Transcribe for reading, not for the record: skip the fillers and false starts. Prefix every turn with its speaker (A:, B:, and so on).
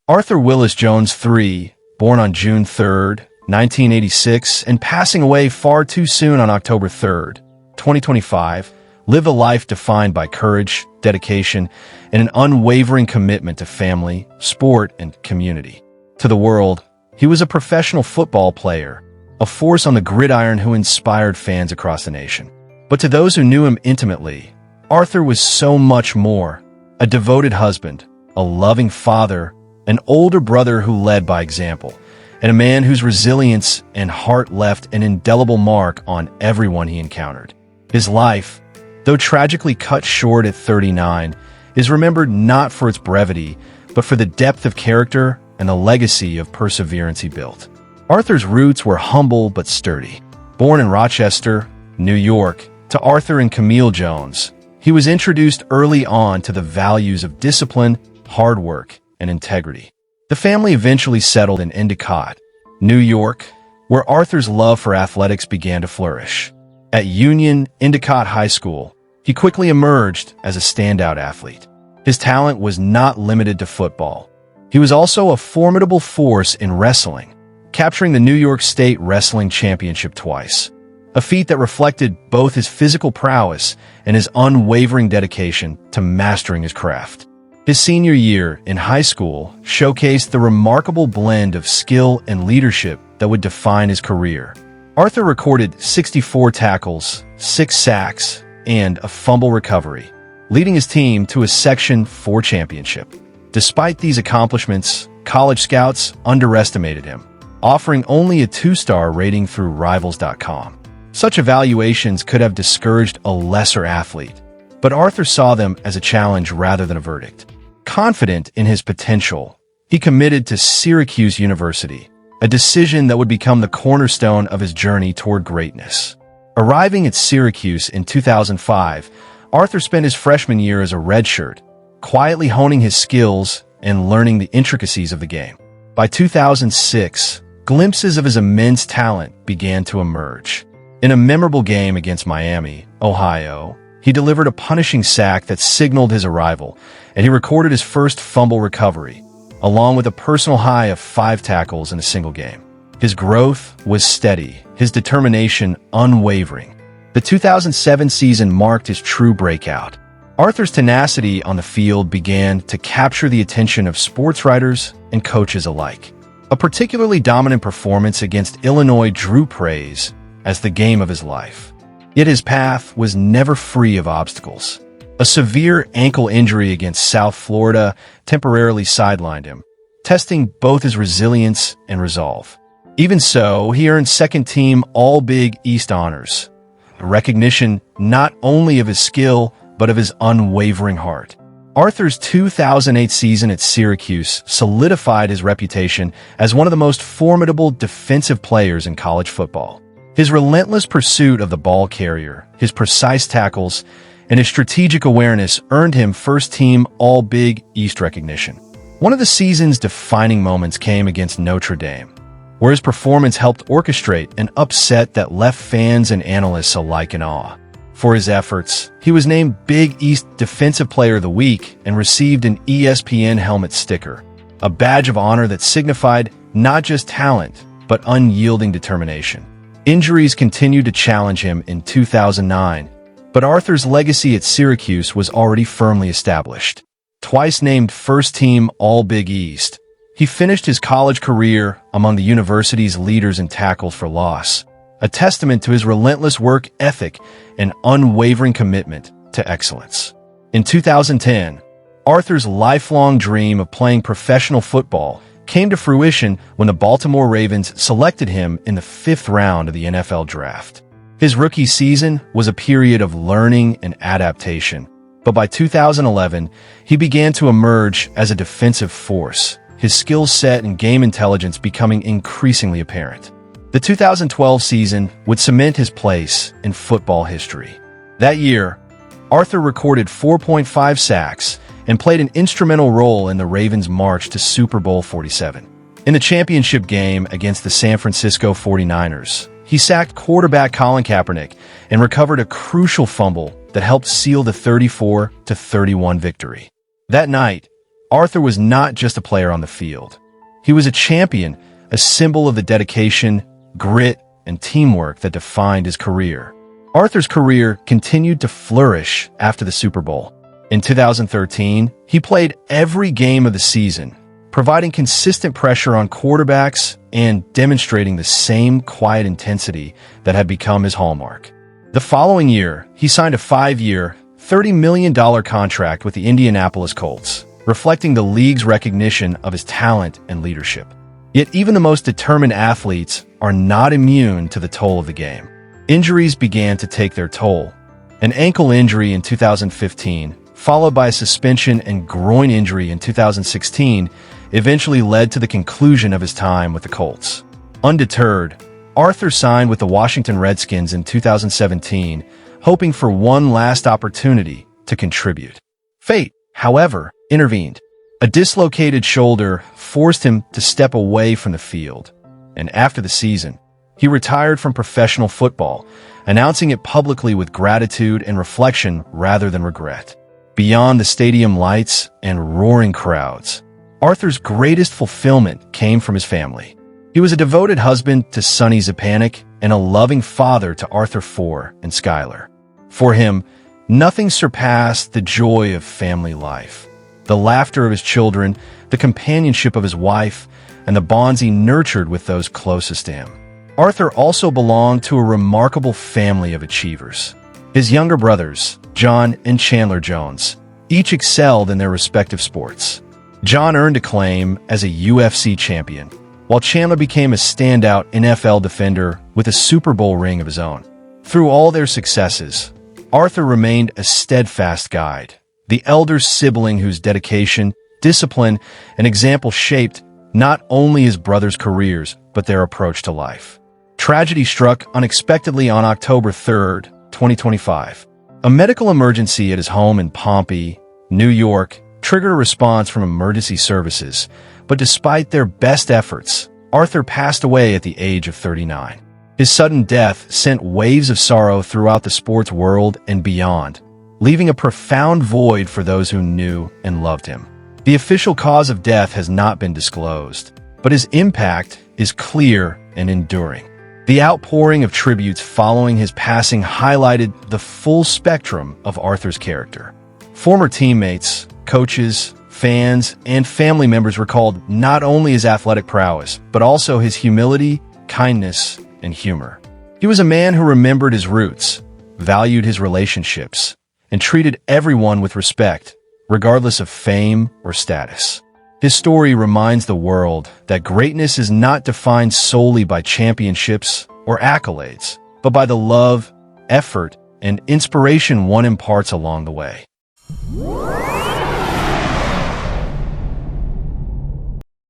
A: Arthur Willis Jones III, born on June 3, 1986, and passing away far too soon on October 3, 2025, lived a life defined by courage, dedication, and an unwavering commitment to family, sport, and community. To the world, he was a professional football player, a force on the gridiron who inspired fans across the nation. But to those who knew him intimately, Arthur was so much more: a devoted husband, a loving father, an older brother who led by example, and a man whose resilience and heart left an indelible mark on everyone he encountered. His life, though tragically cut short at 39, is remembered not for its brevity, but for the depth of character and the legacy of perseverance he built. Arthur's roots were humble but sturdy. Born in Rochester, New York, to Arthur and Camille Jones, he was introduced early on to the values of discipline, hard work, and integrity. The family eventually settled in Endicott, New York, where Arthur's love for athletics began to flourish. At Union Endicott High School, he quickly emerged as a standout athlete. His talent was not limited to football. He was also a formidable force in wrestling, capturing the New York State Wrestling Championship twice, a feat that reflected both his physical prowess and his unwavering dedication to mastering his craft. His senior year in high school showcased the remarkable blend of skill and leadership that would define his career. Arthur recorded 64 tackles, 6 sacks, and a fumble recovery, leading his team to a Section 4 championship. Despite these accomplishments, college scouts underestimated him, offering only a 2-star rating through Rivals.com. Such evaluations could have discouraged a lesser athlete, but Arthur saw them as a challenge rather than a verdict. Confident in his potential, he committed to Syracuse University, a decision that would become the cornerstone of his journey toward greatness. Arriving at Syracuse in 2005, Arthur spent his freshman year as a redshirt, quietly honing his skills and learning the intricacies of the game. By 2006, glimpses of his immense talent began to emerge. In a memorable game against Miami, Ohio, he delivered a punishing sack that signaled his arrival, and he recorded his first fumble recovery, along with a personal high of 5 tackles in a single game. His growth was steady, his determination unwavering. The 2007 season marked his true breakout. Arthur's tenacity on the field began to capture the attention of sports writers and coaches alike. A particularly dominant performance against Illinois drew praise as the game of his life. Yet his path was never free of obstacles. A severe ankle injury against South Florida temporarily sidelined him, testing both his resilience and resolve. Even so, he earned second-team All-Big East honors, a recognition not only of his skill, but of his unwavering heart. Arthur's 2008 season at Syracuse solidified his reputation as one of the most formidable defensive players in college football. His relentless pursuit of the ball carrier, his precise tackles, and his strategic awareness earned him first-team All-Big East recognition. One of the season's defining moments came against Notre Dame, where his performance helped orchestrate an upset that left fans and analysts alike in awe. For his efforts, he was named Big East Defensive Player of the Week and received an ESPN helmet sticker, a badge of honor that signified not just talent, but unyielding determination. Injuries continued to challenge him in 2009, but Arthur's legacy at Syracuse was already firmly established. Twice named first-team All-Big East, he finished his college career among the university's leaders in tackles for loss, a testament to his relentless work ethic and unwavering commitment to excellence. In 2010, Arthur's lifelong dream of playing professional football came to fruition when the Baltimore Ravens selected him in the 5th round of the NFL draft. His rookie season was a period of learning and adaptation, but by 2011, he began to emerge as a defensive force, his skill set and game intelligence becoming increasingly apparent. The 2012 season would cement his place in football history. That year, Arthur recorded 4.5 sacks and played an instrumental role in the Ravens' march to Super Bowl 47. In the championship game against the San Francisco 49ers, he sacked quarterback Colin Kaepernick and recovered a crucial fumble that helped seal the 34-31 victory. That night, Arthur was not just a player on the field. He was a champion, a symbol of the dedication, grit, and teamwork that defined his career. Arthur's career continued to flourish after the Super Bowl. In 2013, he played every game of the season, providing consistent pressure on quarterbacks and demonstrating the same quiet intensity that had become his hallmark. The following year, he signed a 5-year, $30 million contract with the Indianapolis Colts, reflecting the league's recognition of his talent and leadership. Yet even the most determined athletes are not immune to the toll of the game. Injuries began to take their toll. An ankle injury in 2015, followed by a suspension and groin injury in 2016, eventually led to the conclusion of his time with the Colts. Undeterred, Arthur signed with the Washington Redskins in 2017, hoping for one last opportunity to contribute. Fate, however, intervened. A dislocated shoulder forced him to step away from the field, and after the season, he retired from professional football, announcing it publicly with gratitude and reflection rather than regret. Beyond the stadium lights and roaring crowds, Arthur's greatest fulfillment came from his family. He was a devoted husband to Sonny Zupanic and a loving father to Arthur IV and Skyler. For him, nothing surpassed the joy of family life. The laughter of his children, the companionship of his wife, and the bonds he nurtured with those closest to him. Arthur also belonged to a remarkable family of achievers. His younger brothers, John and Chandler Jones, each excelled in their respective sports. John earned acclaim as a UFC champion, while Chandler became a standout NFL defender with a Super Bowl ring of his own. Through all their successes, Arthur remained a steadfast guide, the elder sibling whose dedication, discipline, and example shaped not only his brothers' careers, but their approach to life. Tragedy struck unexpectedly on October 3, 2025. A medical emergency at his home in Pompey, New York, triggered a response from emergency services, but despite their best efforts, Arthur passed away at the age of 39. His sudden death sent waves of sorrow throughout the sports world and beyond, leaving a profound void for those who knew and loved him. The official cause of death has not been disclosed, but his impact is clear and enduring. The outpouring of tributes following his passing highlighted the full spectrum of Arthur's character. Former teammates, coaches, fans, and family members recalled not only his athletic prowess, but also his humility, kindness, and humor. He was a man who remembered his roots, valued his relationships, and treated everyone with respect, regardless of fame or status. His story reminds the world that greatness is not defined solely by championships or accolades, but by the love, effort, and inspiration one imparts along the way.